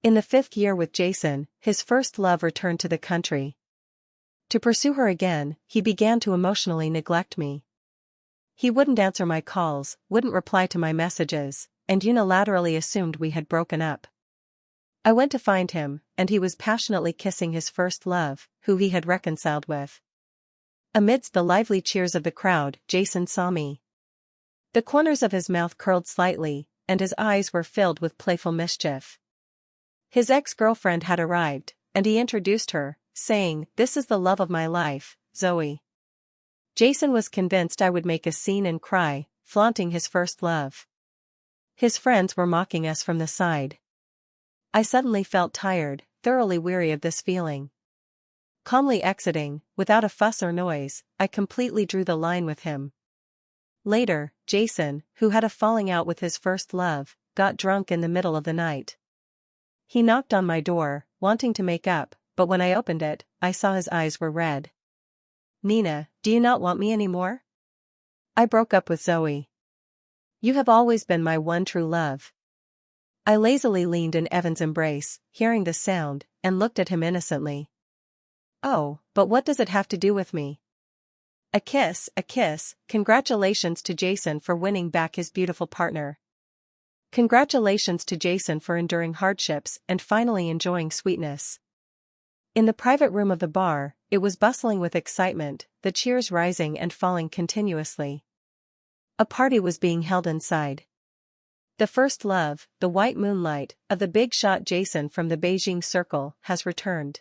In the 5th year with Jason, his first love returned to the country. To pursue her again, he began to emotionally neglect me. He wouldn't answer my calls, wouldn't reply to my messages, and unilaterally assumed we had broken up. I went to find him, and he was passionately kissing his first love, who he had reconciled with. Amidst the lively cheers of the crowd, Jason saw me. The corners of his mouth curled slightly, and his eyes were filled with playful mischief. His ex-girlfriend had arrived, and he introduced her, saying, "This is the love of my life, Zoe." Jason was convinced I would make a scene and cry, flaunting his first love. His friends were mocking us from the side. I suddenly felt tired, thoroughly weary of this feeling. Calmly exiting, without a fuss or noise, I completely drew the line with him. Later, Jason, who had a falling out with his first love, got drunk in the middle of the night. He knocked on my door, wanting to make up, but when I opened it, I saw his eyes were red. "Nina, do you not want me anymore? I broke up with Zoe. You have always been my one true love." I lazily leaned in Evan's embrace, hearing the sound, and looked at him innocently. "Oh, but what does it have to do with me?" A kiss, congratulations to Jason for winning back his beautiful partner. Congratulations to Jason for enduring hardships and finally enjoying sweetness. In the private room of the bar, it was bustling with excitement, the cheers rising and falling continuously. A party was being held inside. The first love, the white moonlight, of the big shot Jason from the Beijing Circle, has returned.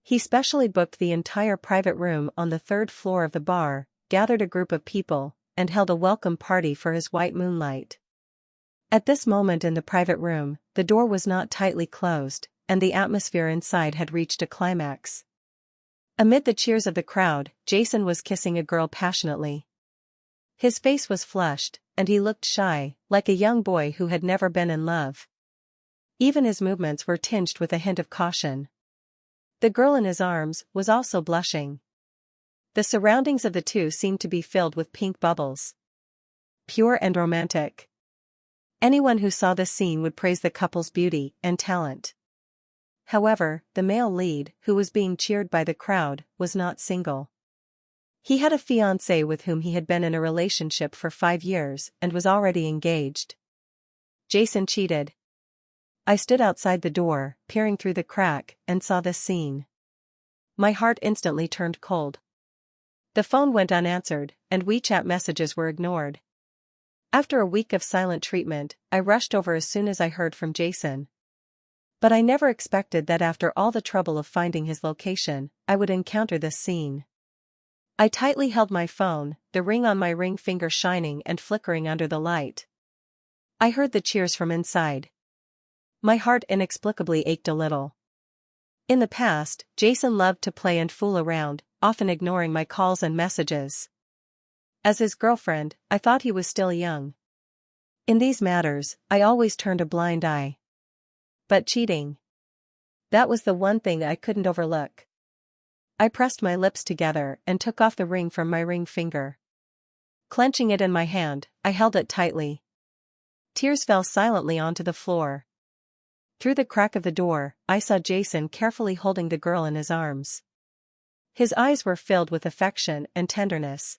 He specially booked the entire private room on the 3rd floor of the bar, gathered a group of people, and held a welcome party for his white moonlight. At this moment in the private room, the door was not tightly closed, and the atmosphere inside had reached a climax. Amid the cheers of the crowd, Jason was kissing a girl passionately. His face was flushed, and he looked shy, like a young boy who had never been in love. Even his movements were tinged with a hint of caution. The girl in his arms was also blushing. The surroundings of the two seemed to be filled with pink bubbles. Pure and romantic. Anyone who saw this scene would praise the couple's beauty and talent. However, the male lead, who was being cheered by the crowd, was not single. He had a fiancée with whom he had been in a relationship for 5 years and was already engaged. Jason cheated. I stood outside the door, peering through the crack, and saw this scene. My heart instantly turned cold. The phone went unanswered, and WeChat messages were ignored. After a week of silent treatment, I rushed over as soon as I heard from Jason. But I never expected that after all the trouble of finding his location, I would encounter this scene. I tightly held my phone, the ring on my ring finger shining and flickering under the light. I heard the cheers from inside. My heart inexplicably ached a little. In the past, Jason loved to play and fool around, often ignoring my calls and messages. As his girlfriend, I thought he was still young. In these matters, I always turned a blind eye. But cheating. That was the one thing I couldn't overlook. I pressed my lips together and took off the ring from my ring finger. Clenching it in my hand, I held it tightly. Tears fell silently onto the floor. Through the crack of the door, I saw Jason carefully holding the girl in his arms. His eyes were filled with affection and tenderness.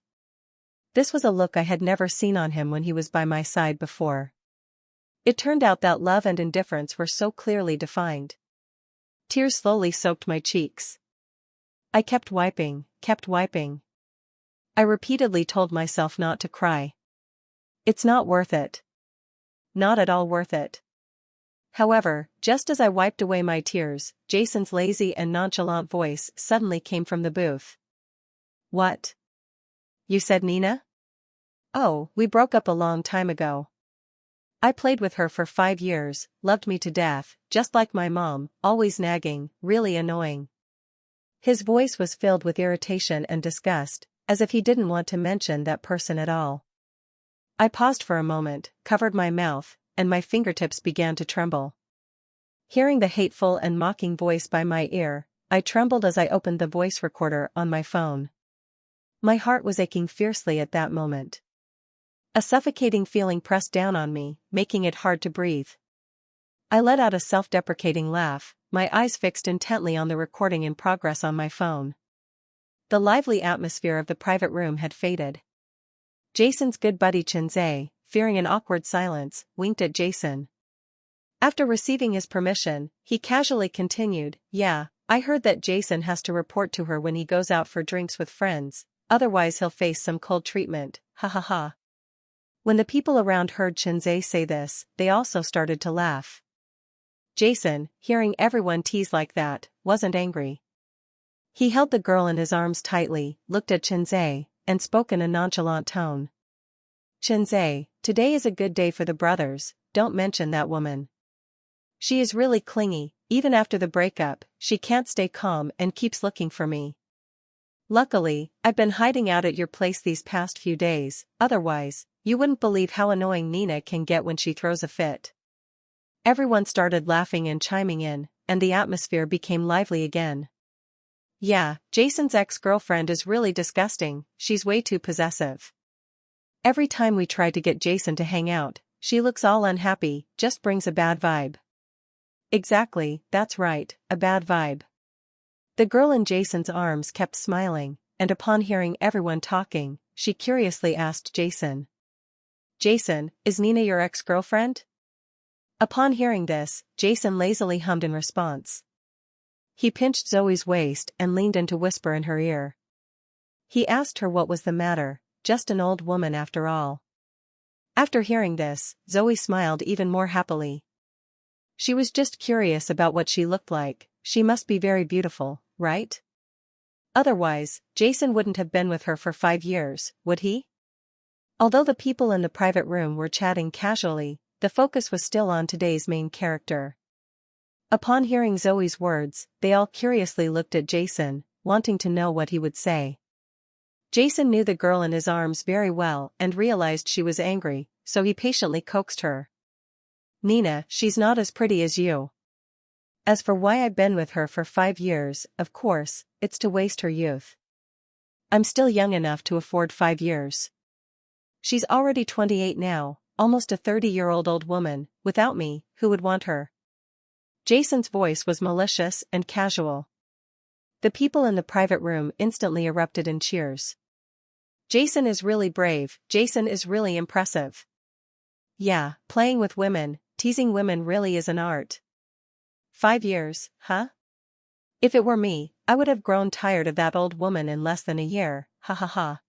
This was a look I had never seen on him when he was by my side before. It turned out that love and indifference were so clearly defined. Tears slowly soaked my cheeks. I kept wiping. I repeatedly told myself not to cry. It's not worth it. Not at all worth it. However, just as I wiped away my tears, Jason's lazy and nonchalant voice suddenly came from the booth. "What? You said Nina? Oh, we broke up a long time ago. I played with her for 5 years, loved me to death, just like my mom, always nagging, really annoying." His voice was filled with irritation and disgust, as if he didn't want to mention that person at all. I paused for a moment, covered my mouth, and my fingertips began to tremble. Hearing the hateful and mocking voice by my ear, I trembled as I opened the voice recorder on my phone. My heart was aching fiercely at that moment. A suffocating feeling pressed down on me, making it hard to breathe. I let out a self-deprecating laugh, my eyes fixed intently on the recording in progress on my phone. The lively atmosphere of the private room had faded. Jason's good buddy Chinze, fearing an awkward silence, winked at Jason. After receiving his permission, he casually continued, "Yeah, I heard that Jason has to report to her when he goes out for drinks with friends, otherwise he'll face some cold treatment, ha ha ha." When the people around heard Chinze say this, they also started to laugh. Jason, hearing everyone tease like that, wasn't angry. He held the girl in his arms tightly, looked at Chinze, and spoke in a nonchalant tone. "Chinze, today is a good day for the brothers, don't mention that woman. She is really clingy, even after the breakup, she can't stay calm and keeps looking for me. Luckily, I've been hiding out at your place these past few days, otherwise, you wouldn't believe how annoying Nina can get when she throws a fit." Everyone started laughing and chiming in, and the atmosphere became lively again. "Yeah, Jason's ex-girlfriend is really disgusting, she's way too possessive. Every time we try to get Jason to hang out, she looks all unhappy, just brings a bad vibe." "Exactly, that's right, a bad vibe." The girl in Jason's arms kept smiling, and upon hearing everyone talking, she curiously asked Jason. "Jason, is Nina your ex-girlfriend?" Upon hearing this, Jason lazily hummed in response. He pinched Zoe's waist and leaned in to whisper in her ear. He asked her what was the matter, just an old woman after all. After hearing this, Zoe smiled even more happily. She was just curious about what she looked like, she must be very beautiful, right? Otherwise, Jason wouldn't have been with her for 5 years, would he? Although the people in the private room were chatting casually, the focus was still on today's main character. Upon hearing Zoe's words, they all curiously looked at Jason, wanting to know what he would say. Jason knew the girl in his arms very well and realized she was angry, so he patiently coaxed her. "Nina, she's not as pretty as you. As for why I've been with her for 5 years, of course, it's to waste her youth. I'm still young enough to afford 5 years. She's already 28 now, almost a 30-year-old old woman, without me, who would want her?" Jason's voice was malicious and casual. The people in the private room instantly erupted in cheers. "Jason is really brave, Jason is really impressive. Yeah, playing with women, teasing women really is an art. 5 years, huh? If it were me, I would have grown tired of that old woman in less than a year, ha ha ha."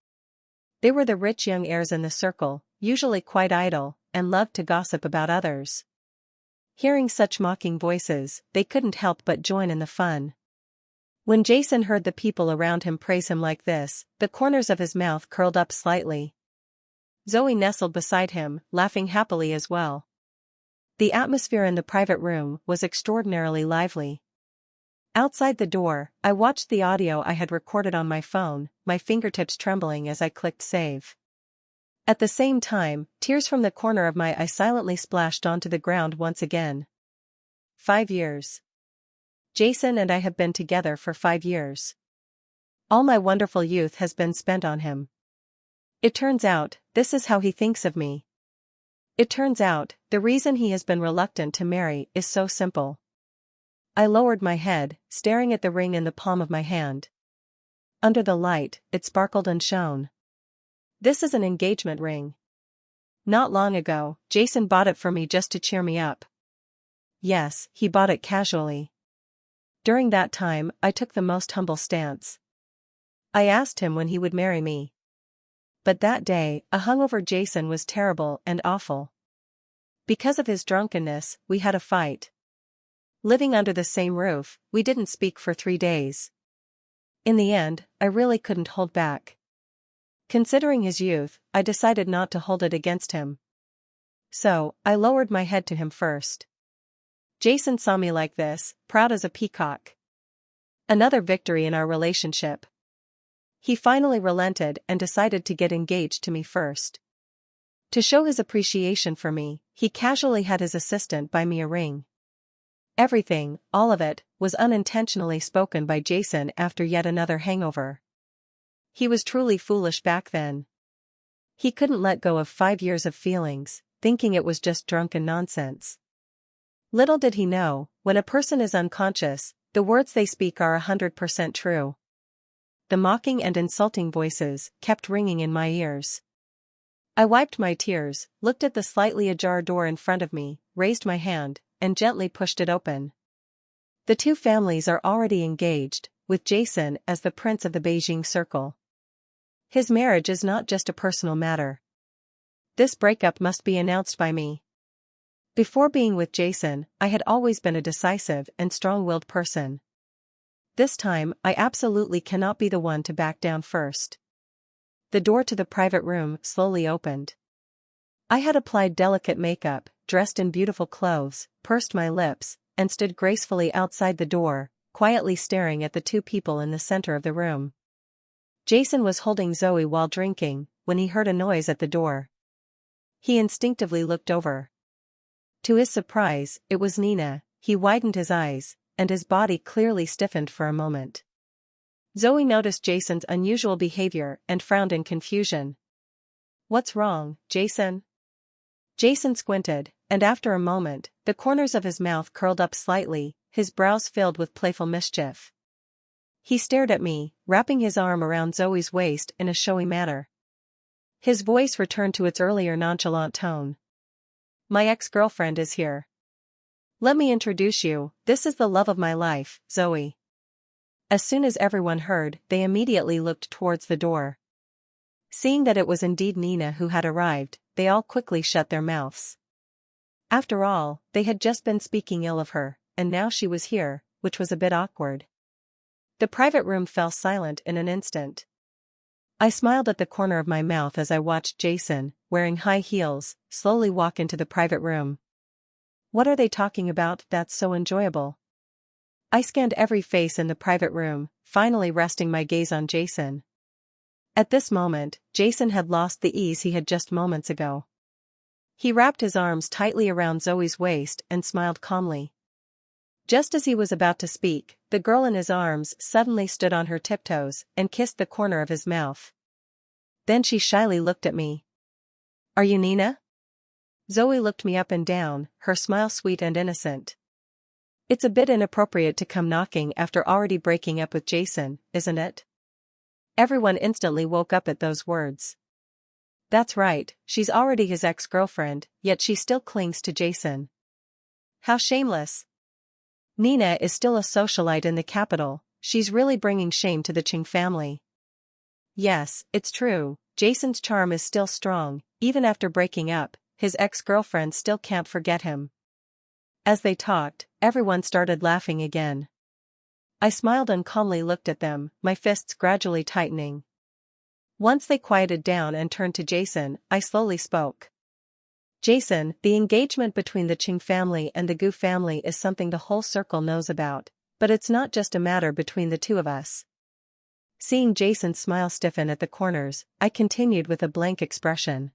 They were the rich young heirs in the circle, usually quite idle, and loved to gossip about others. Hearing such mocking voices, they couldn't help but join in the fun. When Jason heard the people around him praise him like this, the corners of his mouth curled up slightly. Zoe nestled beside him, laughing happily as well. The atmosphere in the private room was extraordinarily lively. Outside the door, I watched the audio I had recorded on my phone, my fingertips trembling as I clicked save. At the same time, tears from the corner of my eye silently splashed onto the ground once again. 5 years. Jason and I have been together for 5 years. All my wonderful youth has been spent on him. It turns out, this is how he thinks of me. It turns out, the reason he has been reluctant to marry is so simple. I lowered my head, staring at the ring in the palm of my hand. Under the light, it sparkled and shone. This is an engagement ring. Not long ago, Jason bought it for me just to cheer me up. Yes, he bought it casually. During that time, I took the most humble stance. I asked him when he would marry me. But that day, a hungover Jason was terrible and awful. Because of his drunkenness, we had a fight. Living under the same roof, we didn't speak for 3 days. In the end, I really couldn't hold back. Considering his youth, I decided not to hold it against him. So, I lowered my head to him first. Jason saw me like this, proud as a peacock. Another victory in our relationship. He finally relented and decided to get engaged to me first. To show his appreciation for me, he casually had his assistant buy me a ring. Everything, all of it, was unintentionally spoken by Jason after yet another hangover. He was truly foolish back then. He couldn't let go of 5 years of feelings, thinking it was just drunken nonsense. Little did he know, when a person is unconscious, the words they speak are 100% true. The mocking and insulting voices kept ringing in my ears. I wiped my tears, looked at the slightly ajar door in front of me, raised my hand, and gently pushed it open. The two families are already engaged, with Jason as the prince of the Beijing circle. His marriage is not just a personal matter. This breakup must be announced by me. Before being with Jason, I had always been a decisive and strong-willed person. This time, I absolutely cannot be the one to back down first. The door to the private room slowly opened. I had applied delicate makeup, dressed in beautiful clothes, pursed my lips, and stood gracefully outside the door, quietly staring at the two people in the center of the room. Jason was holding Zoe while drinking, when he heard a noise at the door. He instinctively looked over. To his surprise, it was Nina. He widened his eyes, and his body clearly stiffened for a moment. Zoe noticed Jason's unusual behavior and frowned in confusion. "What's wrong, Jason?" Jason squinted, and after a moment, the corners of his mouth curled up slightly, his brows filled with playful mischief. He stared at me, wrapping his arm around Zoe's waist in a showy manner. His voice returned to its earlier nonchalant tone. "My ex-girlfriend is here. Let me introduce you, this is the love of my life, Zoe." As soon as everyone heard, they immediately looked towards the door. Seeing that it was indeed Nina who had arrived, they all quickly shut their mouths. After all, they had just been speaking ill of her, and now she was here, which was a bit awkward. The private room fell silent in an instant. I smiled at the corner of my mouth as I watched Jason, wearing high heels, slowly walk into the private room. What are they talking about that's so enjoyable? I scanned every face in the private room, finally resting my gaze on Jason. At this moment, Jason had lost the ease he had just moments ago. He wrapped his arms tightly around Zoe's waist and smiled calmly. Just as he was about to speak, the girl in his arms suddenly stood on her tiptoes and kissed the corner of his mouth. Then she shyly looked at me. "Are you Nina?" Zoe looked me up and down, her smile sweet and innocent. "It's a bit inappropriate to come knocking after already breaking up with Jason, isn't it?" Everyone instantly woke up at those words. That's right, she's already his ex-girlfriend, yet she still clings to Jason. How shameless. Nina is still a socialite in the capital, she's really bringing shame to the Qing family. Yes, it's true, Jason's charm is still strong, even after breaking up, his ex-girlfriend still can't forget him. As they talked, everyone started laughing again. I smiled and calmly looked at them, my fists gradually tightening. Once they quieted down and turned to Jason, I slowly spoke. "Jason, the engagement between the Qing family and the Gu family is something the whole circle knows about, but it's not just a matter between the two of us." Seeing Jason's smile stiffen at the corners, I continued with a blank expression.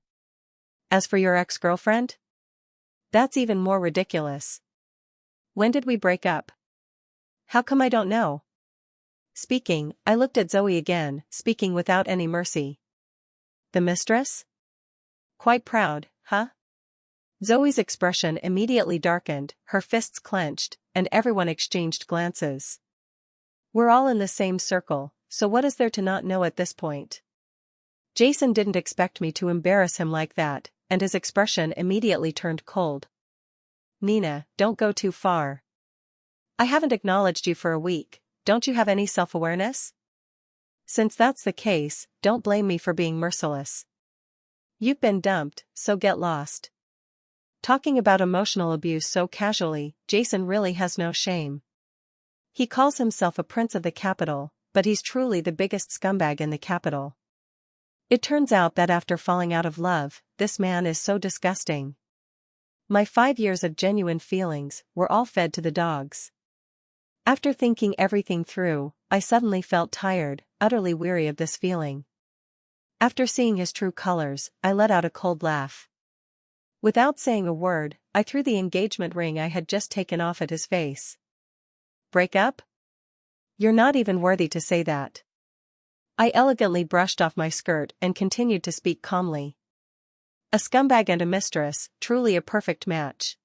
"As for your ex-girlfriend? That's even more ridiculous. When did we break up? How come I don't know?" Speaking, I looked at Zoe again, speaking without any mercy. "The mistress? Quite proud, huh?" Zoe's expression immediately darkened, her fists clenched, and everyone exchanged glances. We're all in the same circle, so what is there to not know at this point? Jason didn't expect me to embarrass him like that, and his expression immediately turned cold. "Nina, don't go too far. I haven't acknowledged you for a week, don't you have any self-awareness? Since that's the case, don't blame me for being merciless. You've been dumped, so get lost." Talking about emotional abuse so casually, Jason really has no shame. He calls himself a prince of the capital, but he's truly the biggest scumbag in the capital. It turns out that after falling out of love, this man is so disgusting. My 5 years of genuine feelings were all fed to the dogs. After thinking everything through, I suddenly felt tired, utterly weary of this feeling. After seeing his true colors, I let out a cold laugh. Without saying a word, I threw the engagement ring I had just taken off at his face. "Break up? You're not even worthy to say that." I elegantly brushed off my skirt and continued to speak calmly. "A scumbag and a mistress, truly a perfect match.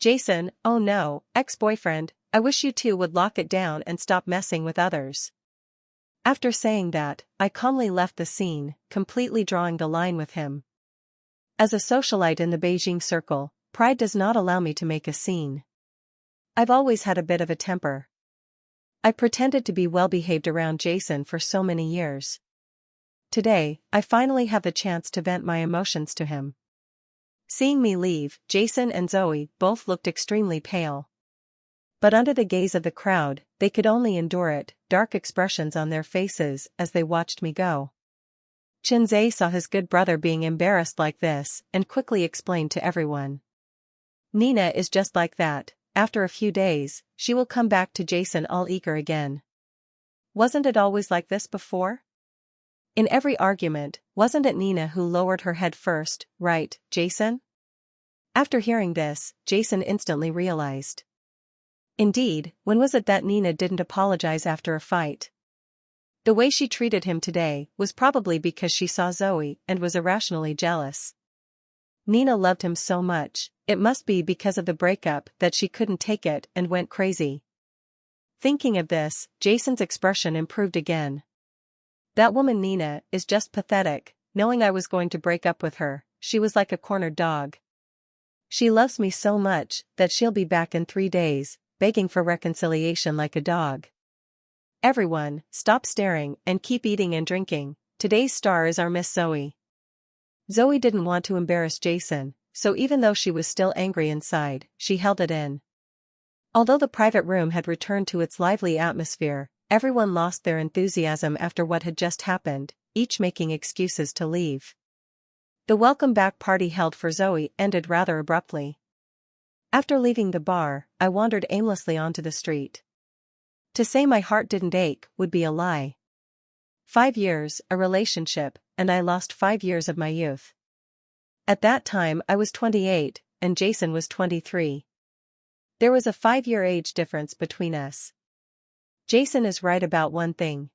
Jason, oh no, ex-boyfriend, I wish you two would lock it down and stop messing with others. After saying that, I calmly left the scene, completely drawing the line with him. As a socialite in the Beijing circle, pride does not allow me to make a scene. I've always had a bit of a temper. I pretended to be well-behaved around Jason for so many years. Today, I finally have the chance to vent my emotions to him. Seeing me leave, Jason and Zoe both looked extremely pale. But under the gaze of the crowd, they could only endure it, dark expressions on their faces as they watched me go. Chinzay saw his good brother being embarrassed like this and quickly explained to everyone. Nina is just like that, after a few days, she will come back to Jason all eager again. Wasn't it always like this before? In every argument, wasn't it Nina who lowered her head first, right, Jason? After hearing this, Jason instantly realized. Indeed, when was it that Nina didn't apologize after a fight? The way she treated him today was probably because she saw Zoe and was irrationally jealous. Nina loved him so much, it must be because of the breakup that she couldn't take it and went crazy. Thinking of this, Jason's expression improved again. That woman Nina is just pathetic, knowing I was going to break up with her, she was like a cornered dog. She loves me so much that she'll be back in 3 days, begging for reconciliation like a dog. Everyone, stop staring and keep eating and drinking, today's star is our Miss Zoe. Zoe didn't want to embarrass Jason, so even though she was still angry inside, she held it in. Although the private room had returned to its lively atmosphere, everyone lost their enthusiasm after what had just happened, each making excuses to leave. The welcome back party held for Zoe ended rather abruptly. After leaving the bar, I wandered aimlessly onto the street. To say my heart didn't ache would be a lie. 5 years, a relationship, and I lost 5 years of my youth. At that time I was 28, and Jason was 23. There was a 5-year age difference between us. Jason is right about one thing.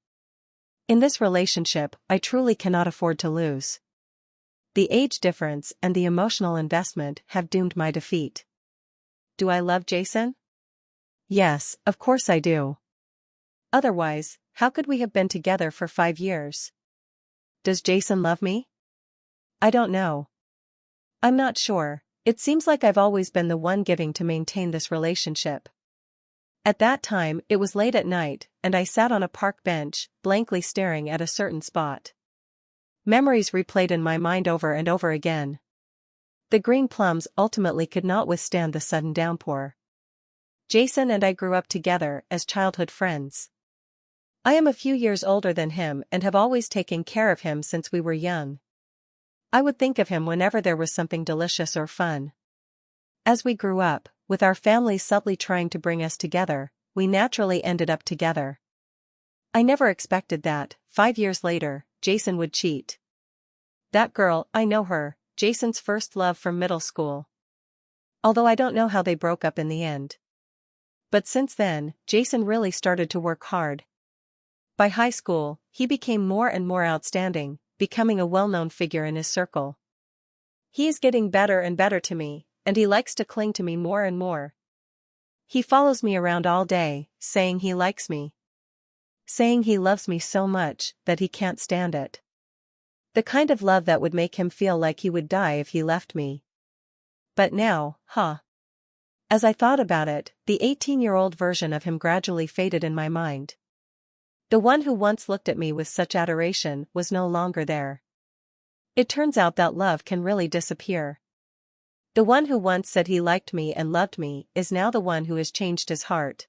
In this relationship, I truly cannot afford to lose. The age difference and the emotional investment have doomed my defeat. Do I love Jason? Yes, of course I do. Otherwise, how could we have been together for 5 years? Does Jason love me? I don't know. I'm not sure, it seems like I've always been the one giving to maintain this relationship. At that time, it was late at night, and I sat on a park bench, blankly staring at a certain spot. Memories replayed in my mind over and over again. The green plums ultimately could not withstand the sudden downpour. Jason and I grew up together as childhood friends. I am a few years older than him and have always taken care of him since we were young. I would think of him whenever there was something delicious or fun. As we grew up, with our families subtly trying to bring us together, we naturally ended up together. I never expected that, 5 years later, Jason would cheat. That girl, I know her, Jason's first love from middle school. Although I don't know how they broke up in the end. But since then, Jason really started to work hard. By high school, he became more and more outstanding, becoming a well-known figure in his circle. He is getting better and better to me, and he likes to cling to me more and more. He follows me around all day, saying he likes me. Saying he loves me so much that he can't stand it. The kind of love that would make him feel like he would die if he left me. But now, As I thought about it, the 18-year-old version of him gradually faded in my mind. The one who once looked at me with such adoration was no longer there. It turns out that love can really disappear. The one who once said he liked me and loved me is now the one who has changed his heart.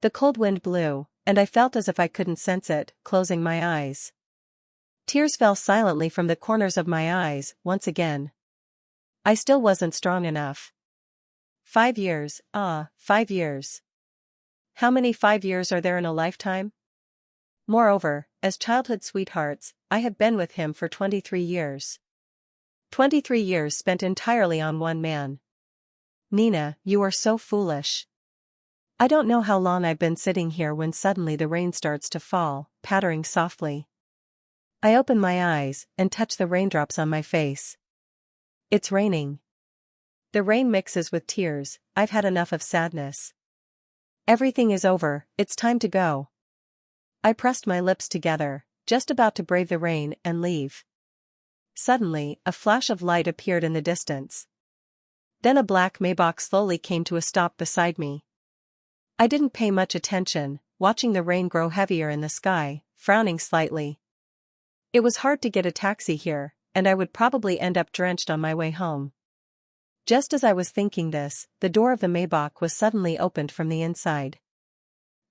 The cold wind blew, and I felt as if I couldn't sense it, closing my eyes. Tears fell silently from the corners of my eyes, once again. I still wasn't strong enough. 5 years, 5 years. How many 5 years are there in a lifetime? Moreover, as childhood sweethearts, I have been with him for 23 years. 23 years spent entirely on one man. Nina, you are so foolish. I don't know how long I've been sitting here when suddenly the rain starts to fall, pattering softly. I open my eyes and touch the raindrops on my face. It's raining. The rain mixes with tears, I've had enough of sadness. Everything is over, it's time to go. I pressed my lips together, just about to brave the rain and leave. Suddenly, a flash of light appeared in the distance. Then a black Maybach slowly came to a stop beside me. I didn't pay much attention, watching the rain grow heavier in the sky, frowning slightly. It was hard to get a taxi here, and I would probably end up drenched on my way home. Just as I was thinking this, the door of the Maybach was suddenly opened from the inside.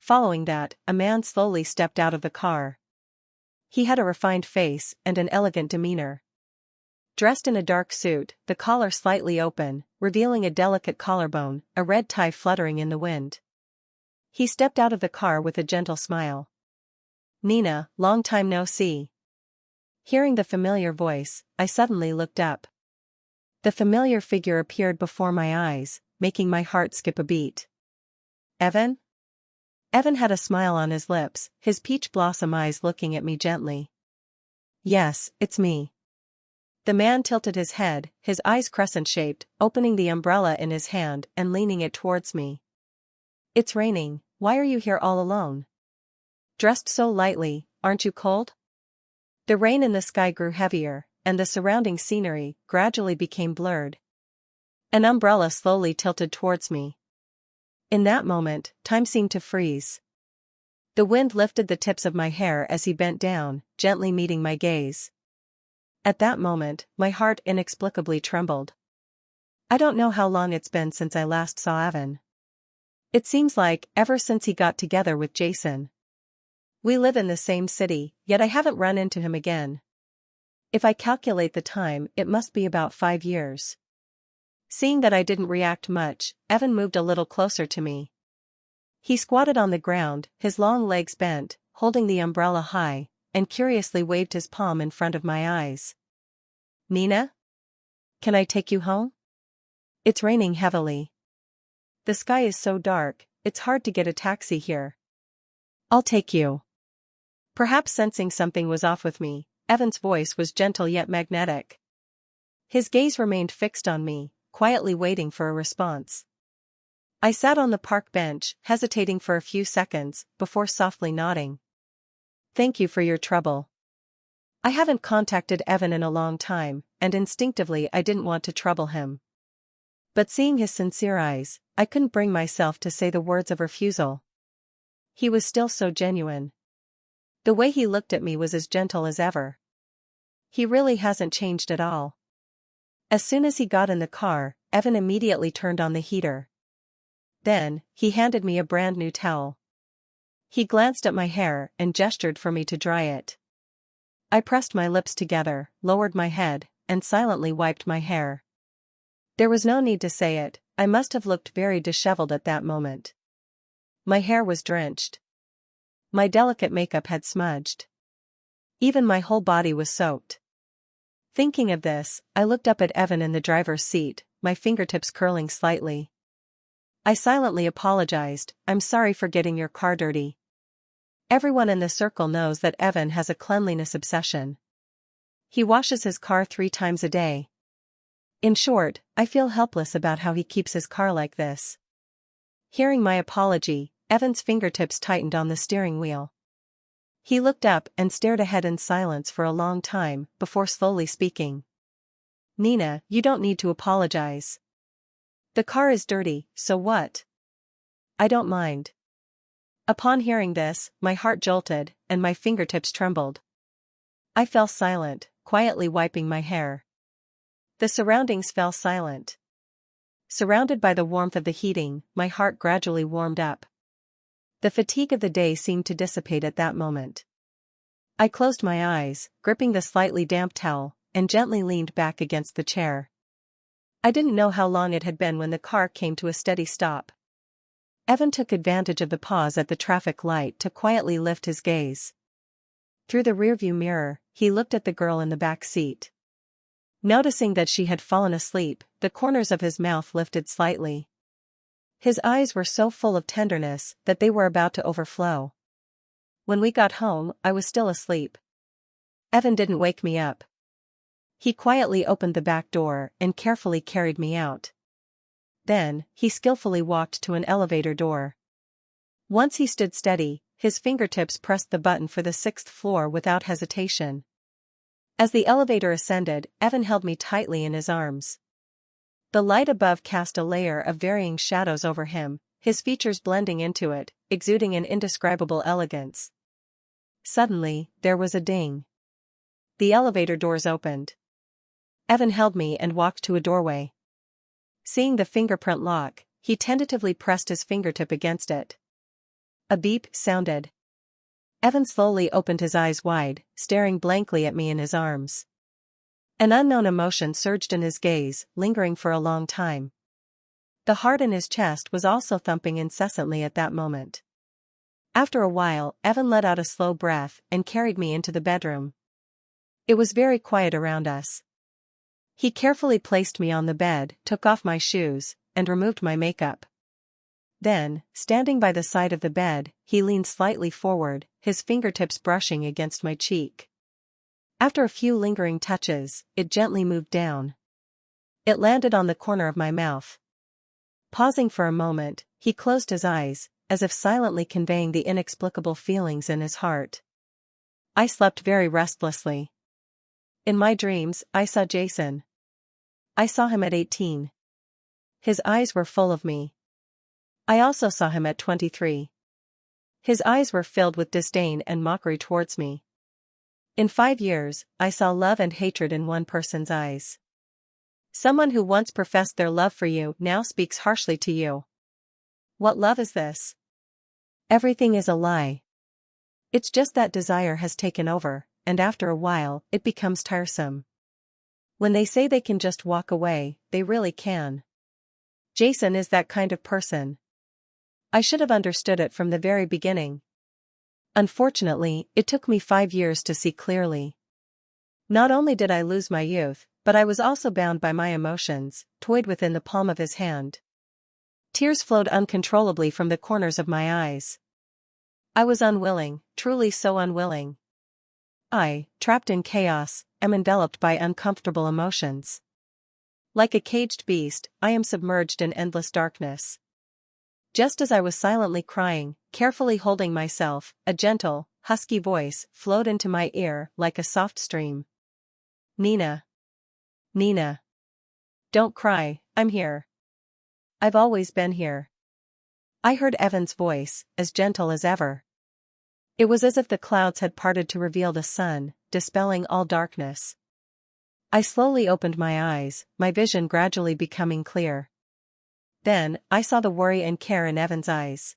Following that, a man slowly stepped out of the car. He had a refined face and an elegant demeanor. Dressed in a dark suit, the collar slightly open, revealing a delicate collarbone, a red tie fluttering in the wind. He stepped out of the car with a gentle smile. "Nina, long time no see." Hearing the familiar voice, I suddenly looked up. The familiar figure appeared before my eyes, making my heart skip a beat. "Evan?" Evan had a smile on his lips, his peach blossom eyes looking at me gently. "Yes, it's me." The man tilted his head, his eyes crescent-shaped, opening the umbrella in his hand and leaning it towards me. "It's raining, why are you here all alone? Dressed so lightly, aren't you cold?" The rain in the sky grew heavier, and the surrounding scenery gradually became blurred. An umbrella slowly tilted towards me. In that moment, time seemed to freeze. The wind lifted the tips of my hair as he bent down, gently meeting my gaze. At that moment, my heart inexplicably trembled. I don't know how long it's been since I last saw Evan. It seems like ever since he got together with Jason. We live in the same city, yet I haven't run into him again. If I calculate the time, it must be about 5 years. Seeing that I didn't react much, Evan moved a little closer to me. He squatted on the ground, his long legs bent, holding the umbrella high, and curiously waved his palm in front of my eyes. "Nina? Can I take you home? It's raining heavily. The sky is so dark, it's hard to get a taxi here. I'll take you." Perhaps sensing something was off with me, Evan's voice was gentle yet magnetic. His gaze remained fixed on me, quietly waiting for a response. I sat on the park bench, hesitating for a few seconds, before softly nodding. "Thank you for your trouble." I haven't contacted Evan in a long time, and instinctively I didn't want to trouble him. But seeing his sincere eyes, I couldn't bring myself to say the words of refusal. He was still so genuine. The way he looked at me was as gentle as ever. He really hasn't changed at all. As soon as he got in the car, Evan immediately turned on the heater. Then, he handed me a brand new towel. He glanced at my hair and gestured for me to dry it. I pressed my lips together, lowered my head, and silently wiped my hair. There was no need to say it, I must have looked very disheveled at that moment. My hair was drenched. My delicate makeup had smudged. Even my whole body was soaked. Thinking of this, I looked up at Evan in the driver's seat, my fingertips curling slightly. I silently apologized, "I'm sorry for getting your car dirty." Everyone in the circle knows that Evan has a cleanliness obsession. He washes his car 3 times a day. In short, I feel helpless about how he keeps his car like this. Hearing my apology, Evan's fingertips tightened on the steering wheel. He looked up and stared ahead in silence for a long time, before slowly speaking. "Nina, you don't need to apologize. The car is dirty, so what? I don't mind." Upon hearing this, my heart jolted, and my fingertips trembled. I fell silent, quietly wiping my hair. The surroundings fell silent. Surrounded by the warmth of the heating, my heart gradually warmed up. The fatigue of the day seemed to dissipate at that moment. I closed my eyes, gripping the slightly damp towel, and gently leaned back against the chair. I didn't know how long it had been when the car came to a steady stop. Evan took advantage of the pause at the traffic light to quietly lift his gaze. Through the rearview mirror, he looked at the girl in the back seat. Noticing that she had fallen asleep, the corners of his mouth lifted slightly. His eyes were so full of tenderness that they were about to overflow. When we got home, I was still asleep. Evan didn't wake me up. He quietly opened the back door and carefully carried me out. Then, he skillfully walked to an elevator door. Once he stood steady, his fingertips pressed the button for the 6th floor without hesitation. As the elevator ascended, Evan held me tightly in his arms. The light above cast a layer of varying shadows over him, his features blending into it, exuding an indescribable elegance. Suddenly, there was a ding. The elevator doors opened. Evan held me and walked to a doorway. Seeing the fingerprint lock, he tentatively pressed his fingertip against it. A beep sounded. Evan slowly opened his eyes wide, staring blankly at me in his arms. An unknown emotion surged in his gaze, lingering for a long time. The heart in his chest was also thumping incessantly at that moment. After a while, Evan let out a slow breath and carried me into the bedroom. It was very quiet around us. He carefully placed me on the bed, took off my shoes, and removed my makeup. Then, standing by the side of the bed, he leaned slightly forward, his fingertips brushing against my cheek. After a few lingering touches, it gently moved down. It landed on the corner of my mouth. Pausing for a moment, he closed his eyes, as if silently conveying the inexplicable feelings in his heart. I slept very restlessly. In my dreams, I saw Jason. I saw him at 18. His eyes were full of me. I also saw him at 23. His eyes were filled with disdain and mockery towards me. In 5 years, I saw love and hatred in one person's eyes. Someone who once professed their love for you now speaks harshly to you. What love is this? Everything is a lie. It's just that desire has taken over, and after a while, it becomes tiresome. When they say they can just walk away, they really can. Jason is that kind of person. I should have understood it from the very beginning. Unfortunately, it took me 5 years to see clearly. Not only did I lose my youth, but I was also bound by my emotions, toyed within the palm of his hand. Tears flowed uncontrollably from the corners of my eyes. I was unwilling, truly so unwilling. I, trapped in chaos, am enveloped by uncomfortable emotions. Like a caged beast, I am submerged in endless darkness. Just as I was silently crying, carefully holding myself, a gentle, husky voice flowed into my ear like a soft stream. Nina. Nina. Don't cry, I'm here. I've always been here. I heard Evan's voice, as gentle as ever. It was as if the clouds had parted to reveal the sun, dispelling all darkness. I slowly opened my eyes, my vision gradually becoming clear. Then, I saw the worry and care in Evan's eyes.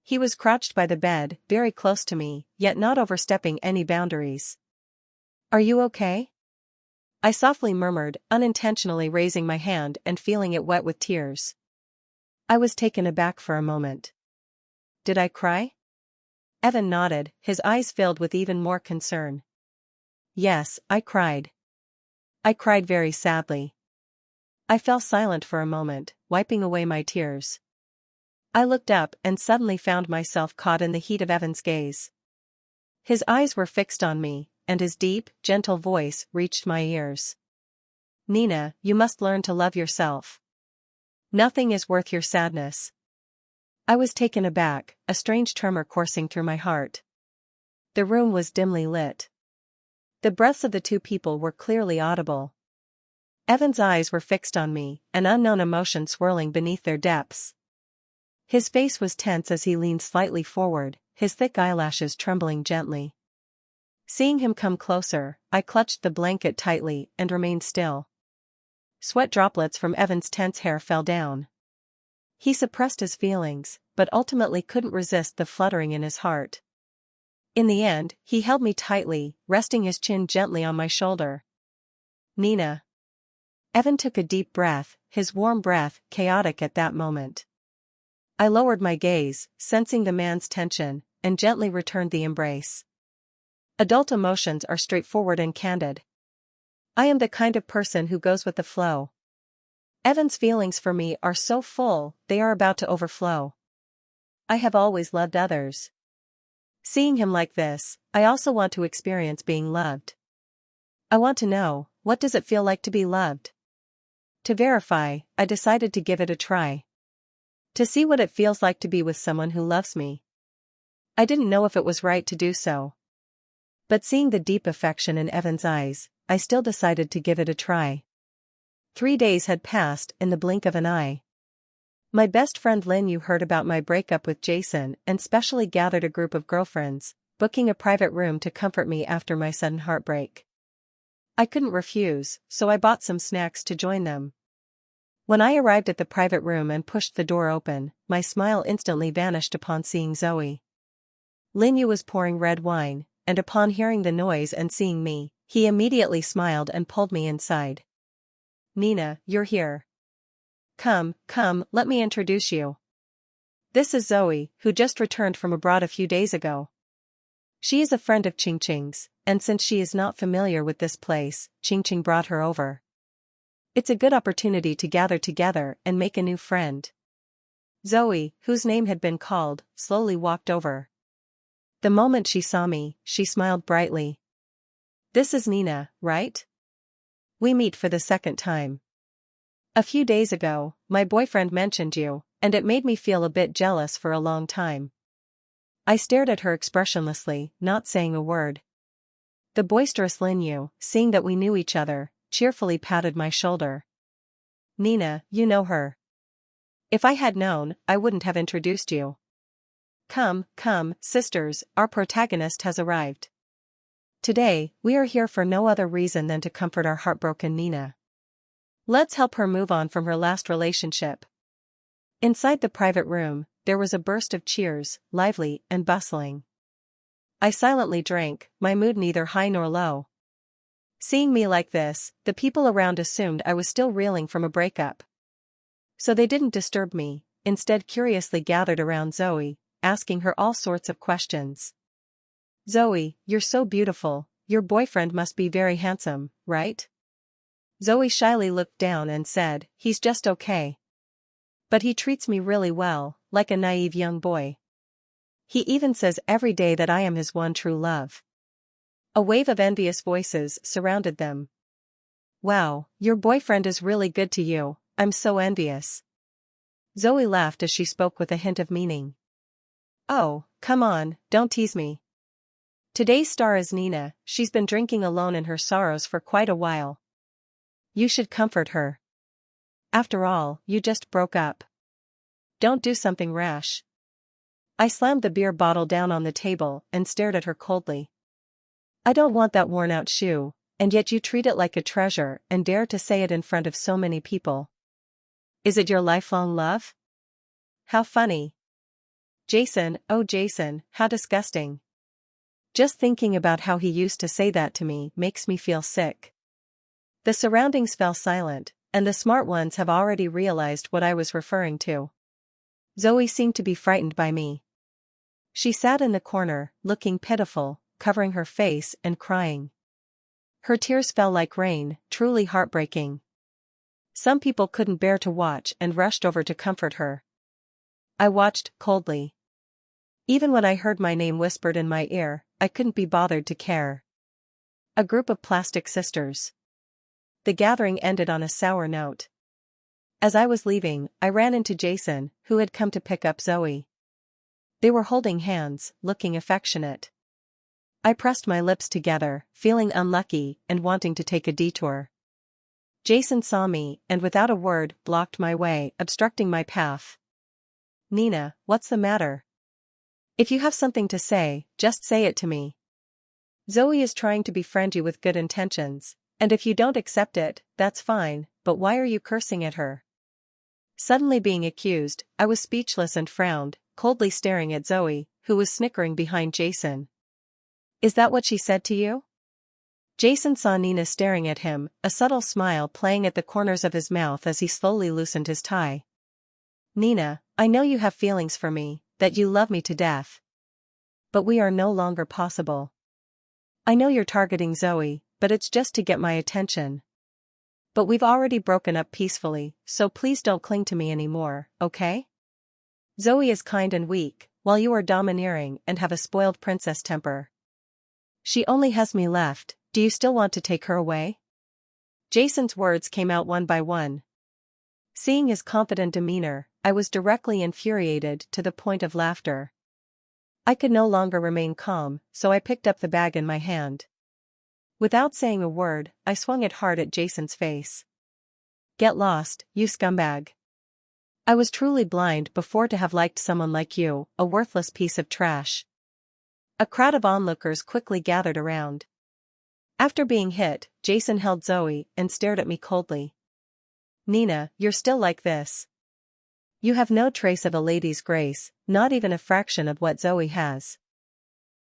He was crouched by the bed, very close to me, yet not overstepping any boundaries. Are you okay? I softly murmured, unintentionally raising my hand and feeling it wet with tears. I was taken aback for a moment. Did I cry? Evan nodded, his eyes filled with even more concern. Yes, I cried. I cried very sadly. I fell silent for a moment, wiping away my tears. I looked up and suddenly found myself caught in the heat of Evan's gaze. His eyes were fixed on me, and his deep, gentle voice reached my ears. Nina, you must learn to love yourself. Nothing is worth your sadness. I was taken aback, a strange tremor coursing through my heart. The room was dimly lit. The breaths of the two people were clearly audible. Evan's eyes were fixed on me, an unknown emotion swirling beneath their depths. His face was tense as he leaned slightly forward, his thick eyelashes trembling gently. Seeing him come closer, I clutched the blanket tightly and remained still. Sweat droplets from Evan's tense hair fell down. He suppressed his feelings, but ultimately couldn't resist the fluttering in his heart. In the end, he held me tightly, resting his chin gently on my shoulder. Nina. Evan took a deep breath, his warm breath chaotic at that moment. I lowered my gaze, sensing the man's tension, and gently returned the embrace. Adult emotions are straightforward and candid. I am the kind of person who goes with the flow. Evan's feelings for me are so full, they are about to overflow. I have always loved others. Seeing him like this, I also want to experience being loved. I want to know, what does it feel like to be loved? To verify, I decided to give it a try. To see what it feels like to be with someone who loves me. I didn't know if it was right to do so. But seeing the deep affection in Evan's eyes, I still decided to give it a try. 3 days had passed in the blink of an eye. My best friend Lynn Yu heard about my breakup with Jason and specially gathered a group of girlfriends, booking a private room to comfort me after my sudden heartbreak. I couldn't refuse, so I bought some snacks to join them. When I arrived at the private room and pushed the door open, my smile instantly vanished upon seeing Zoe. Lynn Yu was pouring red wine, and upon hearing the noise and seeing me, he immediately smiled and pulled me inside. "Nina, you're here. Come, let me introduce you. This is Zoe, who just returned from abroad a few days ago. She is a friend of Ching Ching's, and since she is not familiar with this place, Ching Ching brought her over. It's a good opportunity to gather together and make a new friend." Zoe, whose name had been called, slowly walked over. The moment she saw me, she smiled brightly. "This is Nina, right? We meet for the second time. A few days ago, my boyfriend mentioned you, and it made me feel a bit jealous for a long time." I stared at her expressionlessly, not saying a word. The boisterous Lin Yu, seeing that we knew each other, cheerfully patted my shoulder. "Nina, you know her. If I had known, I wouldn't have introduced you. Come, sisters, our protagonist has arrived. Today, we are here for no other reason than to comfort our heartbroken Nina. Let's help her move on from her last relationship." Inside the private room, there was a burst of cheers, lively and bustling. I silently drank, my mood neither high nor low. Seeing me like this, the people around assumed I was still reeling from a breakup. So they didn't disturb me, instead curiously gathered around Zoe, asking her all sorts of questions. "Zoe, you're so beautiful, your boyfriend must be very handsome, right?" Zoe shyly looked down and said, "He's just okay. But he treats me really well, like a naive young boy. He even says every day that I am his one true love." A wave of envious voices surrounded them. "Wow, your boyfriend is really good to you, I'm so envious." Zoe laughed as she spoke with a hint of meaning. "Oh, come on, don't tease me. Today's star is Nina, she's been drinking alone in her sorrows for quite a while. You should comfort her. After all, you just broke up. Don't do something rash." I slammed the beer bottle down on the table and stared at her coldly. "I don't want that worn-out shoe, and yet you treat it like a treasure and dare to say it in front of so many people. Is it your lifelong love? How funny. Jason, oh Jason, how disgusting. Just thinking about how he used to say that to me makes me feel sick." The surroundings fell silent, and the smart ones have already realized what I was referring to. Zoe seemed to be frightened by me. She sat in the corner, looking pitiful, covering her face and crying. Her tears fell like rain, truly heartbreaking. Some people couldn't bear to watch and rushed over to comfort her. I watched, coldly. Even when I heard my name whispered in my ear, I couldn't be bothered to care. A group of plastic sisters. The gathering ended on a sour note. As I was leaving, I ran into Jason, who had come to pick up Zoe. They were holding hands, looking affectionate. I pressed my lips together, feeling unlucky and wanting to take a detour. Jason saw me and without a word blocked my way, obstructing my path. "Nina, what's the matter? If you have something to say, just say it to me. Zoe is trying to befriend you with good intentions, and if you don't accept it, that's fine, but why are you cursing at her?" Suddenly being accused, I was speechless and frowned, coldly staring at Zoe, who was snickering behind Jason. "Is that what she said to you?" Jason saw Nina staring at him, a subtle smile playing at the corners of his mouth as he slowly loosened his tie. "Nina, I know you have feelings for me, that you love me to death. But we are no longer possible. I know you're targeting Zoe, but it's just to get my attention. But we've already broken up peacefully, so please don't cling to me anymore, okay? Zoe is kind and weak, while you are domineering and have a spoiled princess temper. She only has me left, do you still want to take her away?" Jason's words came out one by one, Seeing his confident demeanor, I was directly infuriated to the point of laughter. I could no longer remain calm, so I picked up the bag in my hand. Without saying a word, I swung it hard at Jason's face. Get lost, you scumbag. I was truly blind before to have liked someone like you, a worthless piece of trash. A crowd of onlookers quickly gathered around. After being hit, Jason held Zoe and stared at me coldly. Nina, you're still like this. You have no trace of a lady's grace, not even a fraction of what Zoe has.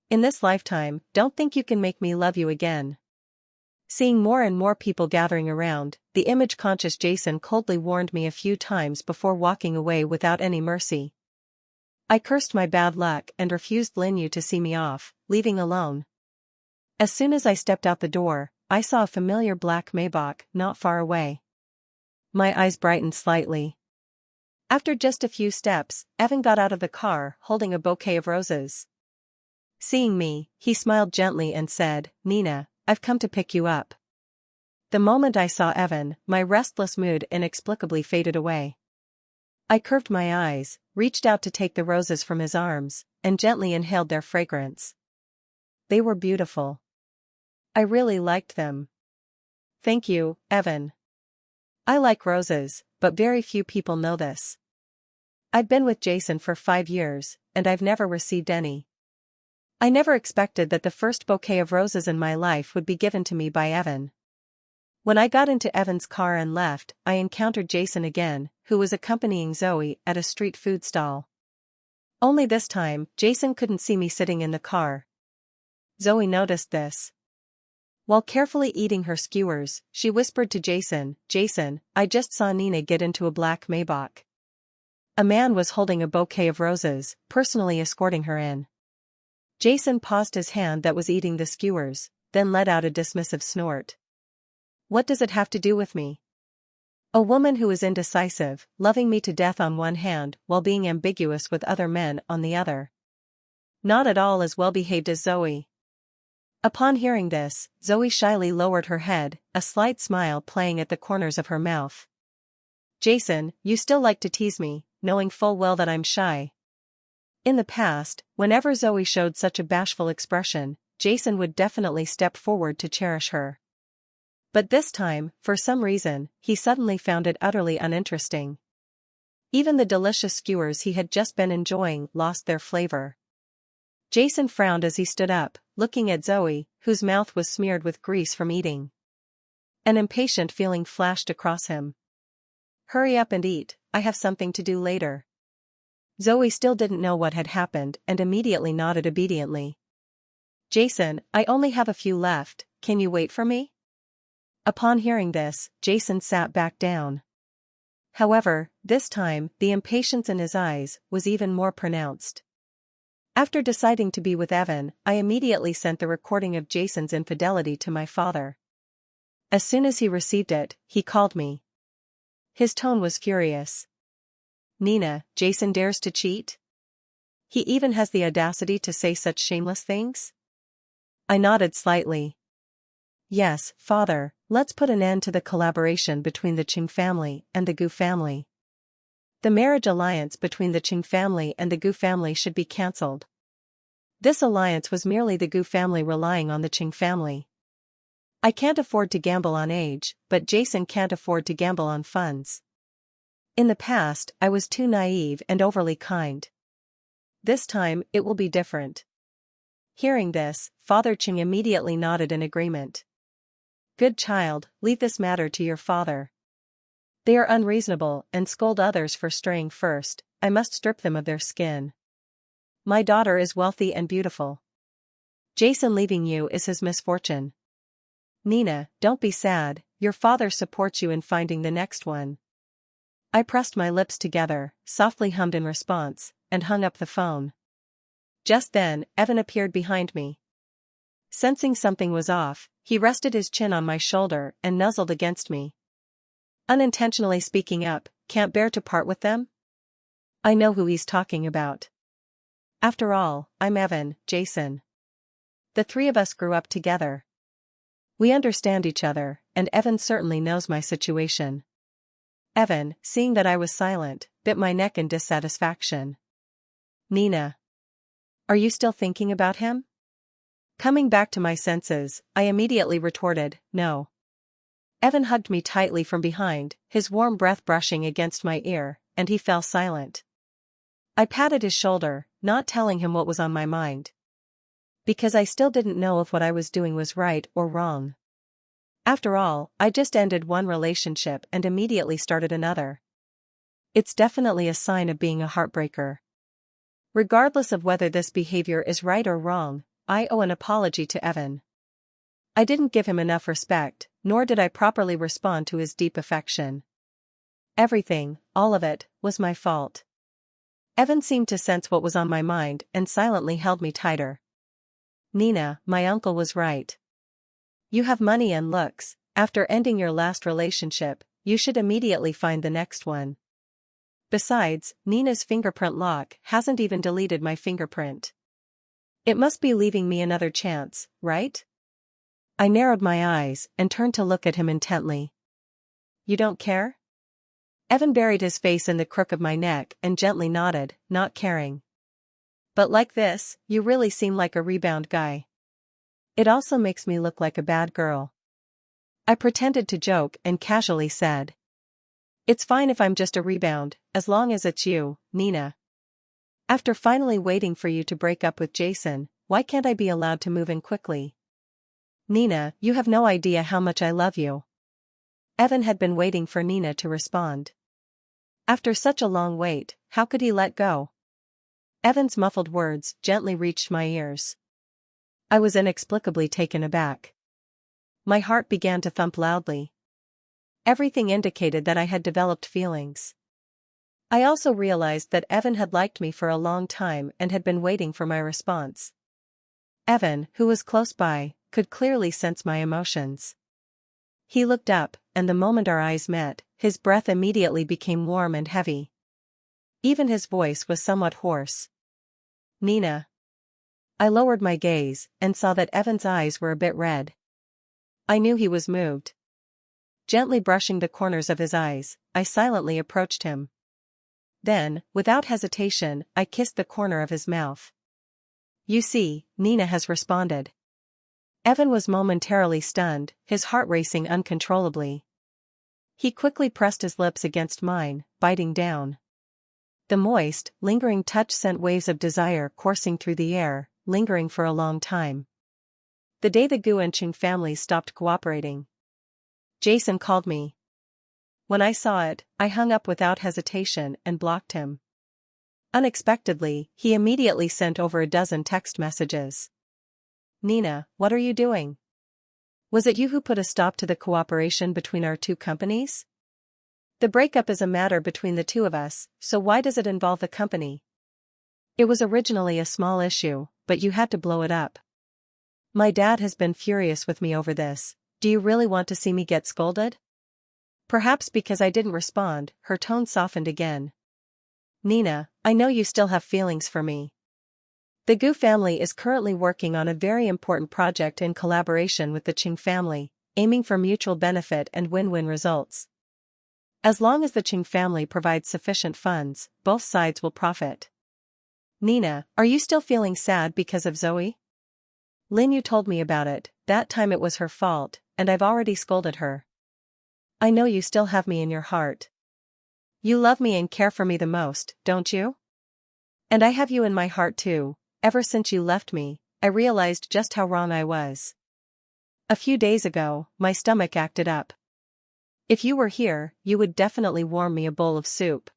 In this lifetime, don't think you can make me love you again. Seeing more and more people gathering around, the image-conscious Jason coldly warned me a few times before walking away without any mercy. I cursed my bad luck and refused Linyu to see me off, leaving alone. As soon as I stepped out the door, I saw a familiar black Maybach not far away. My eyes brightened slightly. After just a few steps, Evan got out of the car holding a bouquet of roses. Seeing me, he smiled gently and said, Nina, I've come to pick you up. The moment I saw Evan, my restless mood inexplicably faded away. I curved my eyes, reached out to take the roses from his arms, and gently inhaled their fragrance. They were beautiful. I really liked them. Thank you, Evan. I like roses, but very few people know this. I've been with Jason for 5 years, and I've never received any. I never expected that the first bouquet of roses in my life would be given to me by Evan. When I got into Evan's car and left, I encountered Jason again, who was accompanying Zoe at a street food stall. Only this time, Jason couldn't see me sitting in the car. Zoe noticed this. While carefully eating her skewers, she whispered to Jason, Jason, I just saw Nina get into a black Maybach. A man was holding a bouquet of roses, personally escorting her in. Jason paused his hand that was eating the skewers, then let out a dismissive snort. What does it have to do with me? A woman who is indecisive, loving me to death on one hand while being ambiguous with other men on the other. Not at all as well-behaved as Zoe. Upon hearing this, Zoe shyly lowered her head, a slight smile playing at the corners of her mouth. Jason, you still like to tease me, knowing full well that I'm shy. In the past, whenever Zoe showed such a bashful expression, Jason would definitely step forward to cherish her. But this time, for some reason, he suddenly found it utterly uninteresting. Even the delicious skewers he had just been enjoying lost their flavor. Jason frowned as he stood up, looking at Zoe, whose mouth was smeared with grease from eating. An impatient feeling flashed across him. Hurry up and eat, I have something to do later. Zoe still didn't know what had happened and immediately nodded obediently. Jason, I only have a few left, can you wait for me? Upon hearing this, Jason sat back down. However, this time, the impatience in his eyes was even more pronounced. After deciding to be with Evan, I immediately sent the recording of Jason's infidelity to my father. As soon as he received it, he called me. His tone was furious. Nina, Jason dares to cheat? He even has the audacity to say such shameless things? I nodded slightly. Yes, father, let's put an end to the collaboration between the Ching family and the Gu family. The marriage alliance between the Ching family and the Gu family should be cancelled. This alliance was merely the Gu family relying on the Ching family. I can't afford to gamble on age, but Jason can't afford to gamble on funds. In the past, I was too naive and overly kind. This time, it will be different. Hearing this, Father Ching immediately nodded in agreement. Good child, leave this matter to your father. They are unreasonable and scold others for straying first, I must strip them of their skin. My daughter is wealthy and beautiful. Jason leaving you is his misfortune. Nina, don't be sad, your father supports you in finding the next one. I pressed my lips together, softly hummed in response, and hung up the phone. Just then, Evan appeared behind me. Sensing something was off, he rested his chin on my shoulder and nuzzled against me. Unintentionally speaking up, can't bear to part with them? I know who he's talking about. After all, I'm Evan, Jason. The three of us grew up together. We understand each other, and Evan certainly knows my situation. Evan, seeing that I was silent, bit my neck in dissatisfaction. Nina. Are you still thinking about him? Coming back to my senses, I immediately retorted, no. Evan hugged me tightly from behind, his warm breath brushing against my ear, and he fell silent. I patted his shoulder, not telling him what was on my mind. Because I still didn't know if what I was doing was right or wrong. After all, I just ended one relationship and immediately started another. It's definitely a sign of being a heartbreaker. Regardless of whether this behavior is right or wrong, I owe an apology to Evan. I didn't give him enough respect, nor did I properly respond to his deep affection. Everything, all of it, was my fault. Evan seemed to sense what was on my mind and silently held me tighter. Nina, my uncle was right. You have money and looks. After ending your last relationship, you should immediately find the next one. Besides, Nina's fingerprint lock hasn't even deleted my fingerprint. It must be leaving me another chance, right? I narrowed my eyes and turned to look at him intently. You don't care? Evan buried his face in the crook of my neck and gently nodded, not caring. But like this, you really seem like a rebound guy. It also makes me look like a bad girl. I pretended to joke and casually said. It's fine if I'm just a rebound, as long as it's you, Nina. After finally waiting for you to break up with Jason, why can't I be allowed to move in quickly? Nina, you have no idea how much I love you. Evan had been waiting for Nina to respond. After such a long wait, how could he let go? Evan's muffled words gently reached my ears. I was inexplicably taken aback. My heart began to thump loudly. Everything indicated that I had developed feelings. I also realized that Evan had liked me for a long time and had been waiting for my response. Evan, who was close by, could clearly sense my emotions. He looked up, and the moment our eyes met, his breath immediately became warm and heavy. Even his voice was somewhat hoarse. Nina. I lowered my gaze and saw that Evan's eyes were a bit red. I knew he was moved. Gently brushing the corners of his eyes, I silently approached him. Then, without hesitation, I kissed the corner of his mouth. You see, Nina has responded. Evan was momentarily stunned, his heart racing uncontrollably. He quickly pressed his lips against mine, biting down. The moist, lingering touch sent waves of desire coursing through the air, lingering for a long time. The day the Gu and Ching families stopped cooperating. Jason called me. When I saw it, I hung up without hesitation and blocked him. Unexpectedly, he immediately sent over a dozen text messages. Nina, what are you doing? Was it you who put a stop to the cooperation between our two companies? The breakup is a matter between the two of us, so why does it involve the company? It was originally a small issue, but you had to blow it up. My dad has been furious with me over this. Do you really want to see me get scolded? Perhaps because I didn't respond, her tone softened again. Nina, I know you still have feelings for me. The Gu family is currently working on a very important project in collaboration with the Ching family, aiming for mutual benefit and win-win results. As long as the Ching family provides sufficient funds, both sides will profit. Nina, are you still feeling sad because of Zoe? Lin, you told me about it. That time it was her fault, and I've already scolded her. I know you still have me in your heart. You love me and care for me the most, don't you? And I have you in my heart too. Ever since you left me, I realized just how wrong I was. A few days ago, my stomach acted up. If you were here, you would definitely warm me a bowl of soup.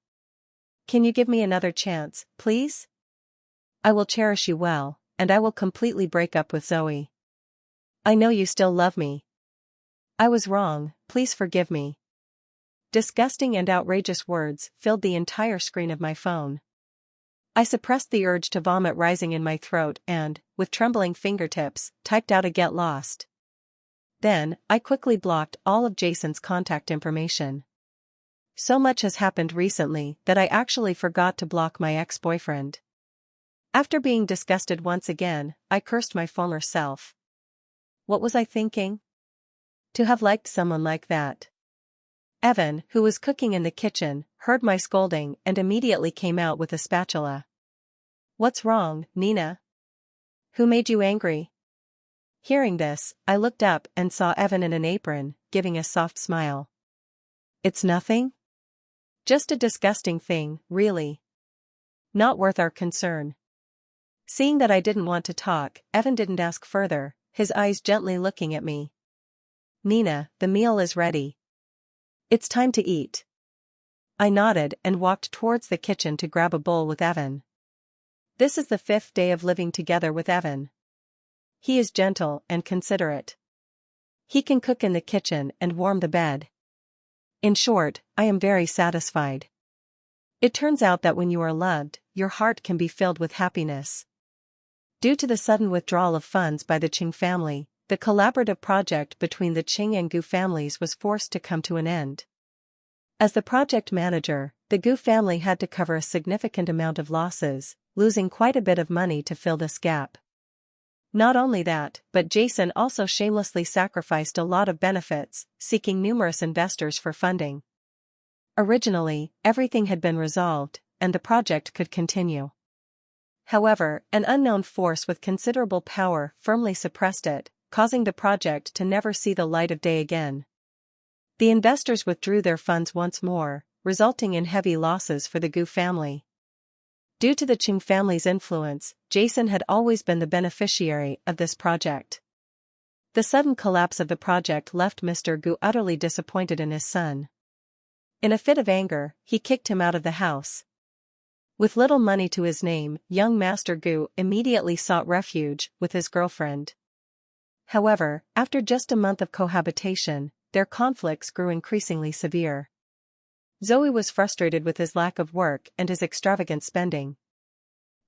Can you give me another chance, please? I will cherish you well, and I will completely break up with Zoe. I know you still love me. I was wrong, please forgive me. Disgusting and outrageous words filled the entire screen of my phone. I suppressed the urge to vomit rising in my throat and, with trembling fingertips, typed out a get lost. Then, I quickly blocked all of Jason's contact information. So much has happened recently that I actually forgot to block my ex-boyfriend. After being disgusted once again, I cursed my former self. What was I thinking? To have liked someone like that. Evan, who was cooking in the kitchen, heard my scolding and immediately came out with a spatula. "What's wrong, Nina? Who made you angry?" Hearing this, I looked up and saw Evan in an apron, giving a soft smile. "It's nothing? Just a disgusting thing, really. Not worth our concern." Seeing that I didn't want to talk, Evan didn't ask further, his eyes gently looking at me. "Nina, the meal is ready. It's time to eat." I nodded and walked towards the kitchen to grab a bowl with Evan. This is the 5th day of living together with Evan. He is gentle and considerate. He can cook in the kitchen and warm the bed. In short, I am very satisfied. It turns out that when you are loved, your heart can be filled with happiness. Due to the sudden withdrawal of funds by the Ching family, the collaborative project between the Ching and Gu families was forced to come to an end. As the project manager, the Gu family had to cover a significant amount of losses, losing quite a bit of money to fill this gap. Not only that, but Jason also shamelessly sacrificed a lot of benefits, seeking numerous investors for funding. Originally, everything had been resolved, and the project could continue. However, an unknown force with considerable power firmly suppressed it, causing the project to never see the light of day again. The investors withdrew their funds once more, resulting in heavy losses for the Gu family. Due to the Ching family's influence, Jason had always been the beneficiary of this project. The sudden collapse of the project left Mr. Gu utterly disappointed in his son. In a fit of anger, he kicked him out of the house. With little money to his name, young Master Gu immediately sought refuge with his girlfriend. However, after just a month of cohabitation, their conflicts grew increasingly severe. Zoe was frustrated with his lack of work and his extravagant spending.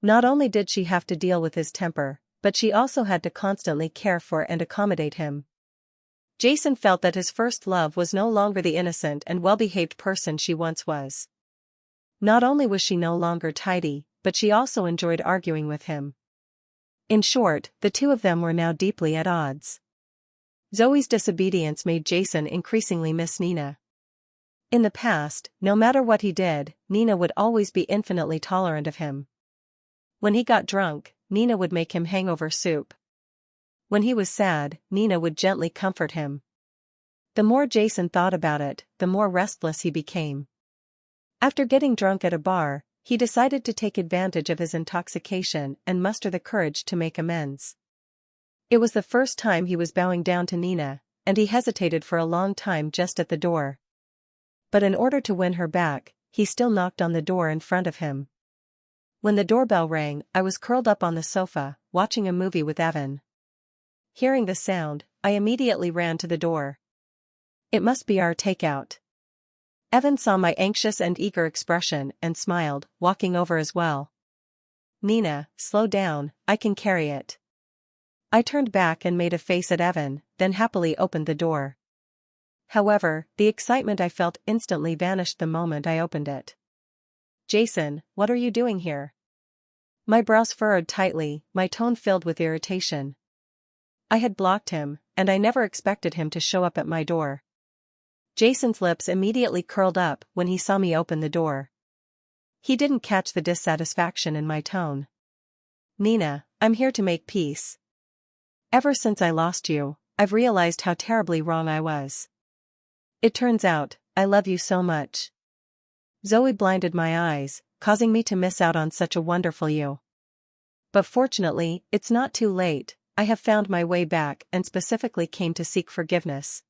Not only did she have to deal with his temper, but she also had to constantly care for and accommodate him. Jason felt that his first love was no longer the innocent and well-behaved person she once was. Not only was she no longer tidy, but she also enjoyed arguing with him. In short, the two of them were now deeply at odds. Zoe's disobedience made Jason increasingly miss Nina. In the past, no matter what he did, Nina would always be infinitely tolerant of him. When he got drunk, Nina would make him hangover soup. When he was sad, Nina would gently comfort him. The more Jason thought about it, the more restless he became. After getting drunk at a bar, he decided to take advantage of his intoxication and muster the courage to make amends. It was the first time he was bowing down to Nina, and he hesitated for a long time just at the door. But in order to win her back, he still knocked on the door in front of him. When the doorbell rang, I was curled up on the sofa, watching a movie with Evan. Hearing the sound, I immediately ran to the door. It must be our takeout. Evan saw my anxious and eager expression and smiled, walking over as well. "Nina, slow down, I can carry it." I turned back and made a face at Evan, then happily opened the door. However, the excitement I felt instantly vanished the moment I opened it. "Jason, what are you doing here?" My brows furrowed tightly, my tone filled with irritation. I had blocked him, and I never expected him to show up at my door. Jason's lips immediately curled up when he saw me open the door. He didn't catch the dissatisfaction in my tone. "Nina, I'm here to make peace. Ever since I lost you, I've realized how terribly wrong I was. It turns out, I love you so much. Zoe blinded my eyes, causing me to miss out on such a wonderful you. But fortunately, it's not too late, I have found my way back and specifically came to seek forgiveness."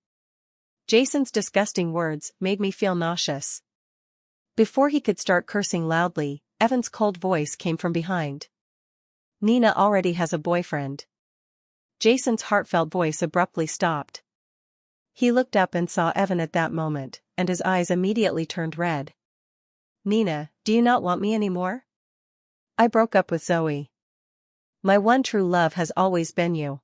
Jason's disgusting words made me feel nauseous. Before he could start cursing loudly, Evan's cold voice came from behind. "Nina already has a boyfriend." Jason's heartfelt voice abruptly stopped. He looked up and saw Evan at that moment, and his eyes immediately turned red. "Nina, do you not want me anymore? I broke up with Zoe. My one true love has always been you."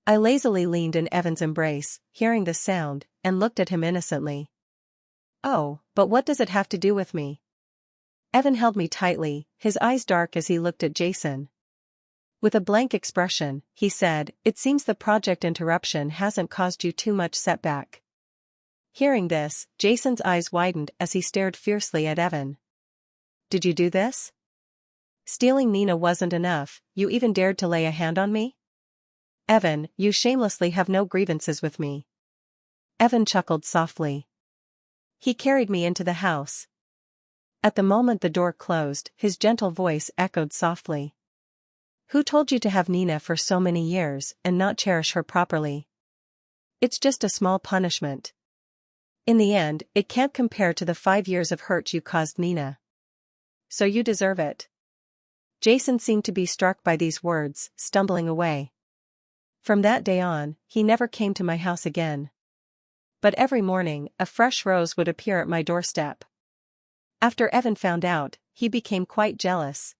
I lazily leaned in Evan's embrace, hearing the sound, and looked at him innocently. "Oh, but what does it have to do with me?" Evan held me tightly, his eyes dark as he looked at Jason. With a blank expression, he said, "It seems the project interruption hasn't caused you too much setback." Hearing this, Jason's eyes widened as he stared fiercely at Evan. Did you do this? Stealing Nina wasn't enough, you even dared to lay a hand on me? Evan, you shamelessly have no grievances with me. Evan chuckled softly. He carried me into the house. At the moment the door closed, his gentle voice echoed softly. Who told you to have Nina for so many years and not cherish her properly? It's just a small punishment. In the end, it can't compare to the 5 years of hurt you caused Nina. So you deserve it. Jason seemed to be struck by these words, stumbling away. From that day on, he never came to my house again. But every morning, a fresh rose would appear at my doorstep. After Evan found out, he became quite jealous.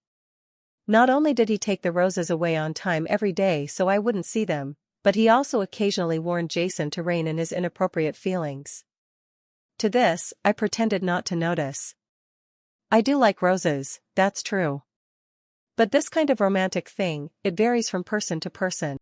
Not only did he take the roses away on time every day so I wouldn't see them, but he also occasionally warned Jason to rein in his inappropriate feelings. To this, I pretended not to notice. I do like roses, that's true. But this kind of romantic thing, it varies from person to person.